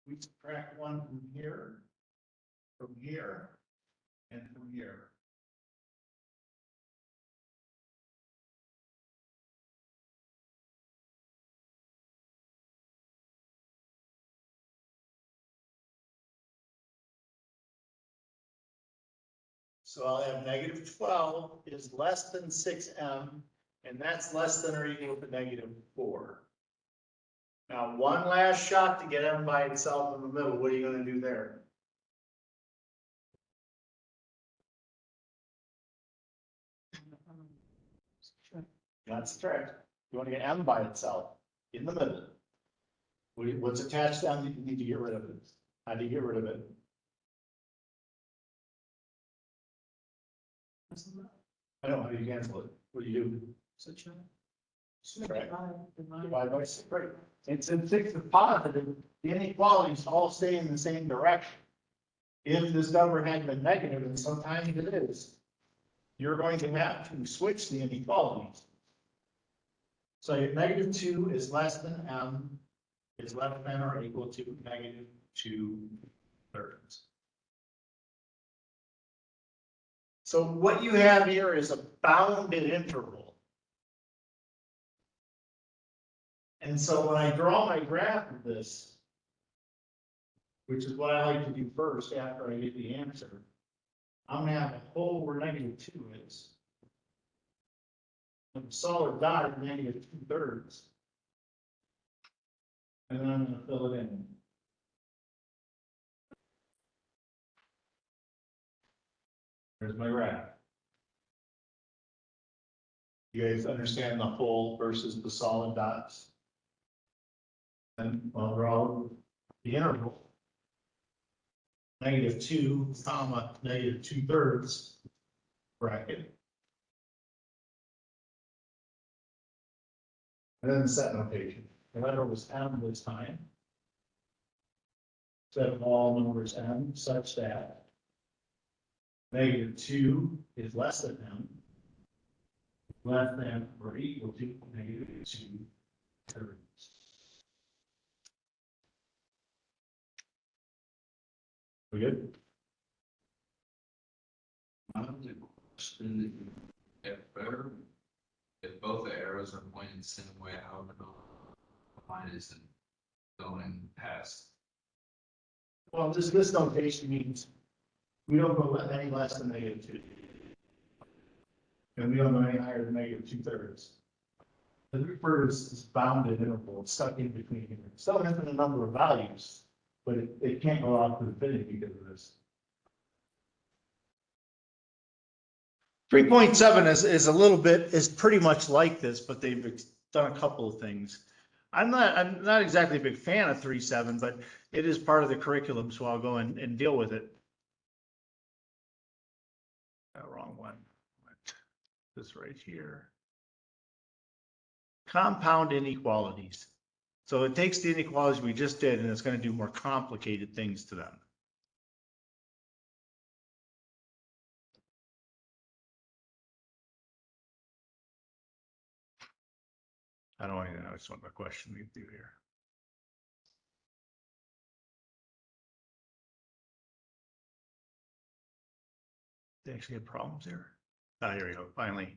We subtract 1 from here, and from here. So I'll have negative 12 is less than 6m, and that's less than or equal to negative 4. Now, one last shot to get m by itself in the middle. What are you going to do there? That's correct. You want to get m by itself in the middle. What's attached to m that you need to get rid of it? How do you get rid of it? I don't know how you cancel it. What do you do? Right. Divide by 6, right. And since 6 is positive, the inequalities all stay in the same direction. If this number had been negative, and sometimes it is, you're going to have to switch the inequalities. So if negative 2 is less than m, is less than or equal to negative 2/3. So what you have here is a bounded interval. And so when I draw my graph of this, which is what I like to do first after I get the answer, I'm gonna have a hole where negative 2 is. And a solid dot at negative 2/3. And then I'm gonna fill it in. There's my graph. You guys understand the hole versus the solid dots? And I'll draw the interval. Negative 2, comma, negative 2/3 bracket. And then the set notation. The letter was m this time. Set of all numbers m such that negative 2 is less than m, less than or equal to negative 2/3. We good? The question that you get better, if both the arrows are pointing the same way, however, the line isn't going past. Well, this notation means we don't go any less than negative 2. And we don't go any higher than negative 2/3. The 3/4 is bounded interval, it's stuck in between here. It still has a number of values, but it can't go off to infinity because of this. 3.7 is a little bit, is pretty much like this, but they've done a couple of things. I'm not exactly a big fan of 3.7, but it is part of the curriculum, so I'll go and deal with it. Wrong one. This right here. Compound inequalities. So it takes the inequalities we just did and it's going to do more complicated things to them. I don't even know. It's what my question we do here. They actually have problems here. Ah, here we go. Finally.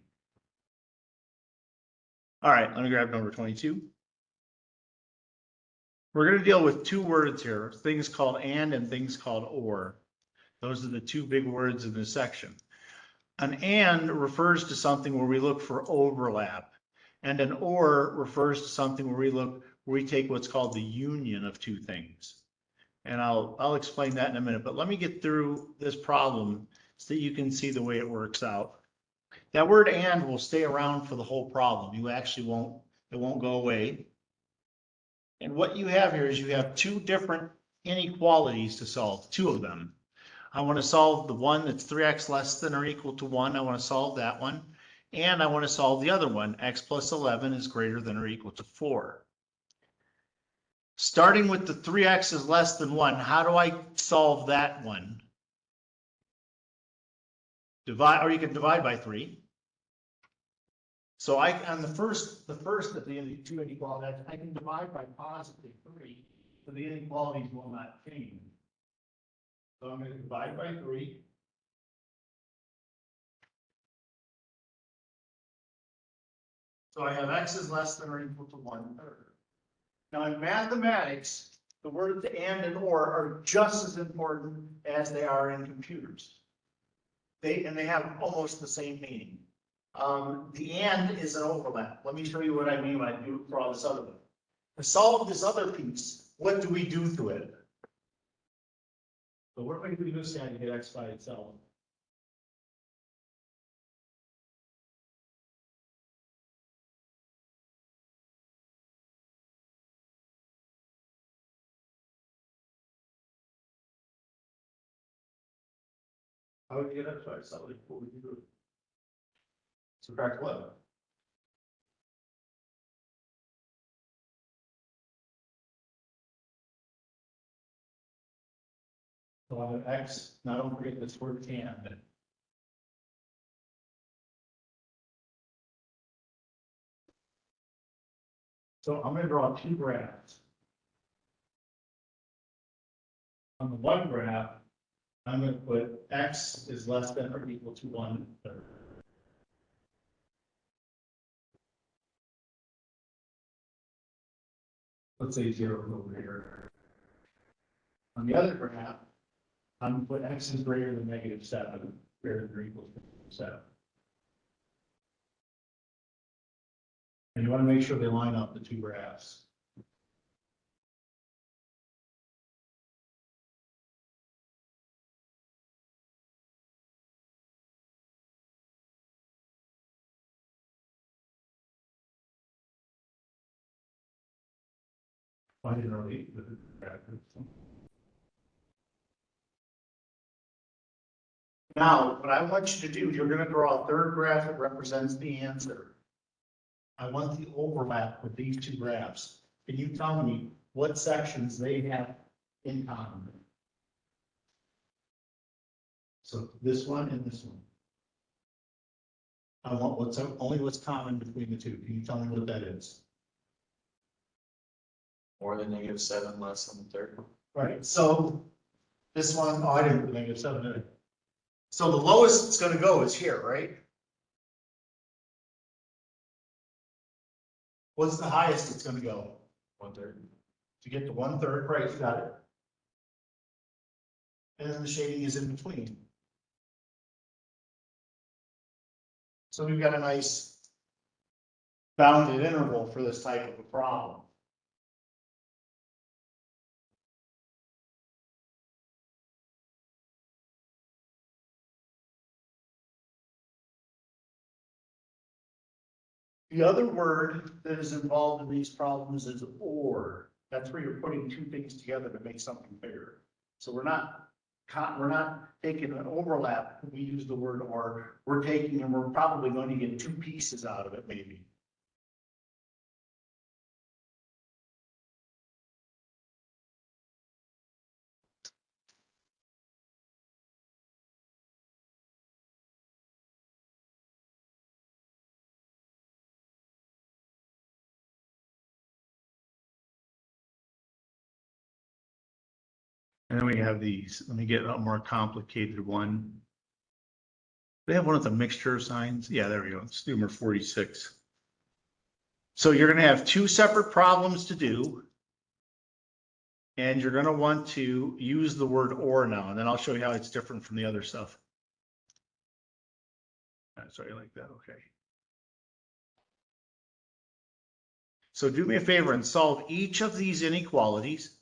All right, let me grab number 22. We're going to deal with two words here, things called and things called or. Those are the two big words in this section. An and refers to something where we look for overlap, and an or refers to something where we take what's called the union of two things. And I'll explain that in a minute, but let me get through this problem so that you can see the way it works out. That word and will stay around for the whole problem. You actually it won't go away. And what you have here is you have two different inequalities to solve, two of them. I want to solve the one that's 3x less than or equal to 1. I want to solve that one. And I want to solve the other one, x plus 11 is greater than or equal to 4. Starting with the 3x is less than 1, how do I solve that one? Divide, or you can divide by 3. So on the first of the two inequalities, I can divide by positive 3, so the inequalities will not change. So I'm going to divide by 3. So I have x is less than or equal to 1/3. Now in mathematics, the words and or are just as important as they are in computers. They have almost the same meaning. The and is an overlap. Let me show you what I mean when I do for all this other one. To solve this other piece, what do we do to it? So what do we do to this guy to get x by itself? How would you get x by itself? What would you do? Subtract what? So I have x, now don't forget this word and. So I'm going to draw two graphs. On the one graph, I'm going to put x is less than or equal to 1/3. Let's say 0 over here. On the other graph, I'm going to put x is greater than -7, greater than or equal to 7. And you want to make sure they line up the two graphs. I didn't really. Now, what I want you to do, you're going to draw a third graph that represents the answer. I want the overlap with these two graphs. Can you tell me what sections they have in common? So this one and this one. I want what's common between the two. Can you tell me what that is? More than -7, less than a third. Right, so this one, oh, I didn't put -7 in it. So the lowest it's gonna go is here, right? What's the highest it's gonna go? 1/3. To get to 1/3, right, you got it. And then the shading is in between. So we've got a nice bounded interval for this type of a problem. The other word that is involved in these problems is or. That's where you're putting two things together to make something bigger. So we're not taking an overlap when we use the word or. We're taking, and we're probably going to get two pieces out of it, maybe. And then we have these, let me get a more complicated one. They have one with a mixture of signs. Yeah, there we go. It's number 46. So you're going to have two separate problems to do. And you're going to want to use the word or now, and then I'll show you how it's different from the other stuff. Sorry, like that. Okay. So do me a favor and solve each of these inequalities.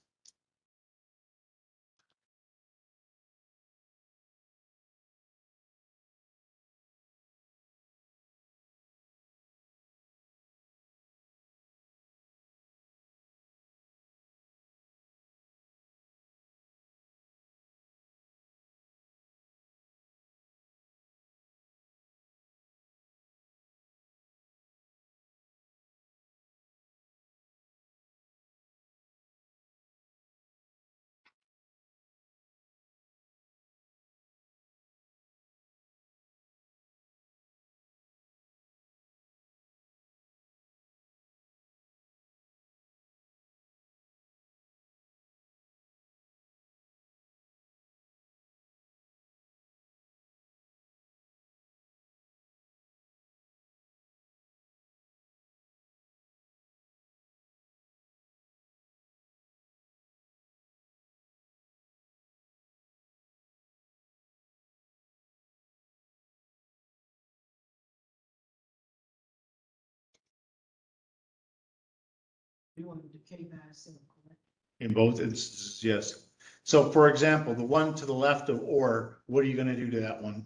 You want to decay by itself, correct? In both instances, yes. So for example, the one to the left of or, what are you gonna do to that one?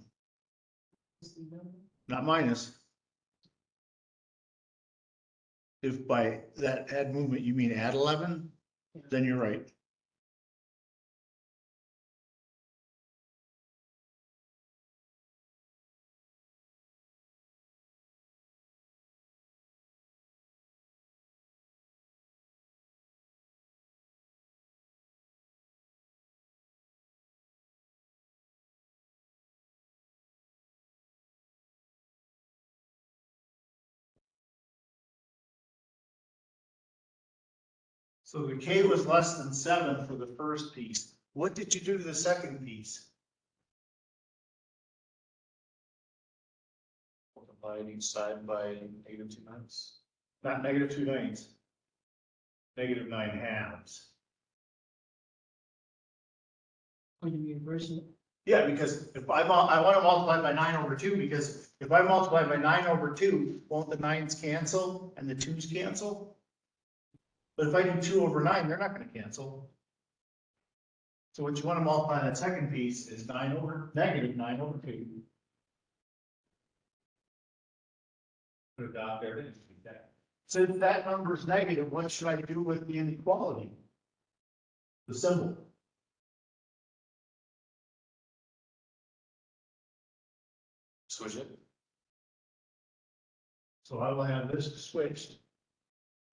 What's the number? Not minus. If by that add movement, you mean add 11, then you're right. So the K was less than 7 for the first piece. What did you do to the second piece? Multiply each side by -2/9. Not -2/9. -9/2. Or you reverse it? Yeah, because if I want to multiply by 9/2, because if I multiply by 9/2, won't the nines cancel and the twos cancel? But if I do 2/9, they're not gonna cancel. So what you want to multiply that second piece is -9/2. Put a dot there, it is that. So if that number is negative, what should I do with the inequality? The symbol. Switch it. So I will have this switched.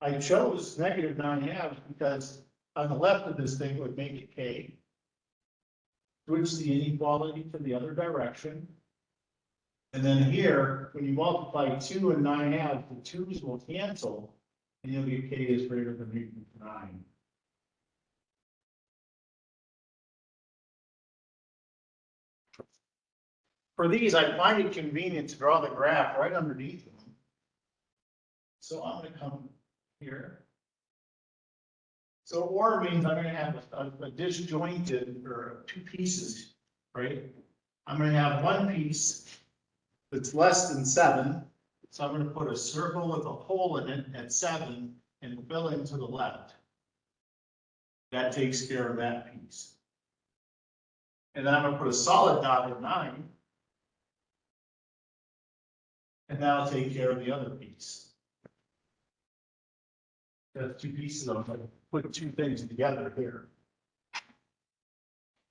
I chose -9/2 because on the left of this thing would make it K. Switch the inequality to the other direction. And then here, when you multiply 2 and 9/2, the twos will cancel, and you'll get K is greater than or equal to 9. For these, I find it convenient to draw the graph right underneath them. So I'm gonna come here. So or means I'm gonna have a disjointed or two pieces, right? I'm gonna have one piece that's less than 7. So I'm gonna put a circle with a hole in it at 7 and fill in to the left. That takes care of that piece. And then I'm gonna put a solid dot at 9. And that'll take care of the other piece. That's two pieces of it. Put two things together here.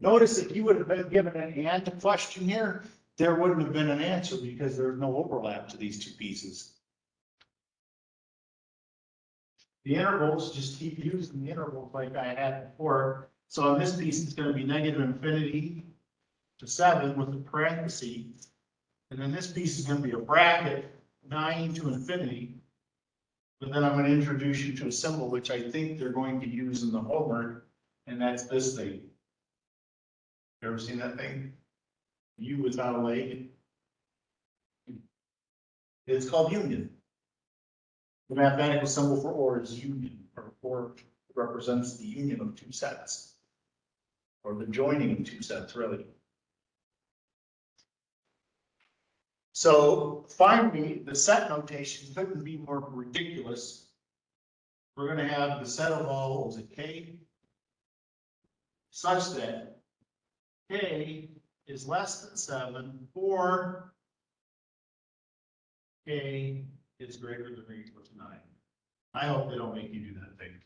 Notice if you would have been given an and question here, there wouldn't have been an answer because there's no overlap to these two pieces. The intervals, just keep using the intervals like I had before. So on this piece, it's going to be -infinity to 7 with a parenthesis. And then this piece is going to be a bracket, 9 to infinity. But then I'm going to introduce you to a symbol, which I think they're going to use in the homework, and that's this thing. You ever seen that thing? U without a leg. It's called union. The mathematical symbol for or is union, or represents the union of two sets. Or the joining of two sets, really. So finally, the set notation couldn't be more ridiculous. We're gonna have the set of all holes at K such that K is less than 7 or K is greater than or equal to 9. I hope they don't make you do that thing.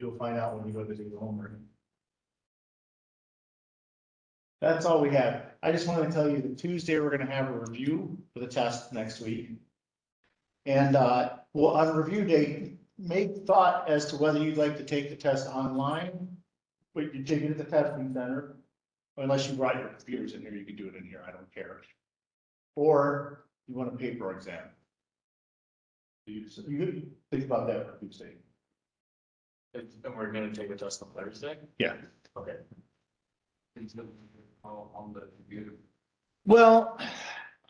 You'll find out when you go to do the homework. That's all we have. I just wanted to tell you that Tuesday, we're gonna have a review for the test next week. And, well, on review day, make thought as to whether you'd like to take the test online, but you take it at the testing center. Unless you brought your computers in here, you can do it in here, I don't care. Or you want a paper exam. You think about that for Tuesday. And we're gonna take a test on Thursday? Yeah. Okay. It's all on the computer. Well,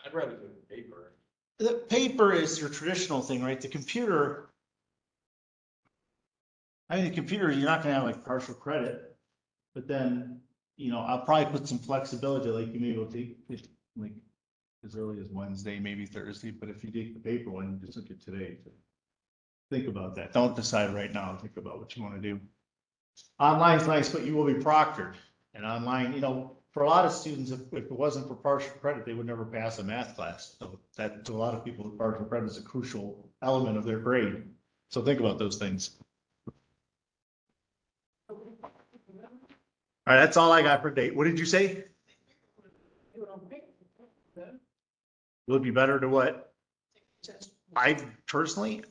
I'd rather do the paper. the paper is your traditional thing, right? The computer. I mean, the computer, you're not gonna have like partial credit, but then, you know, I'll probably put some flexibility, like you may be able to take it like as early as Wednesday, maybe Thursday, but if you take the paper one, you just look at today. Think about that. Don't decide right now. Think about what you want to do. Online's nice, but you will be proctored. And online, you know, for a lot of students, if it wasn't for partial credit, they would never pass a math class. So that, to a lot of people, partial credit is a crucial element of their grade. So think about those things. All right, that's all I got for date. What did you say? Will it be better to what? I personally,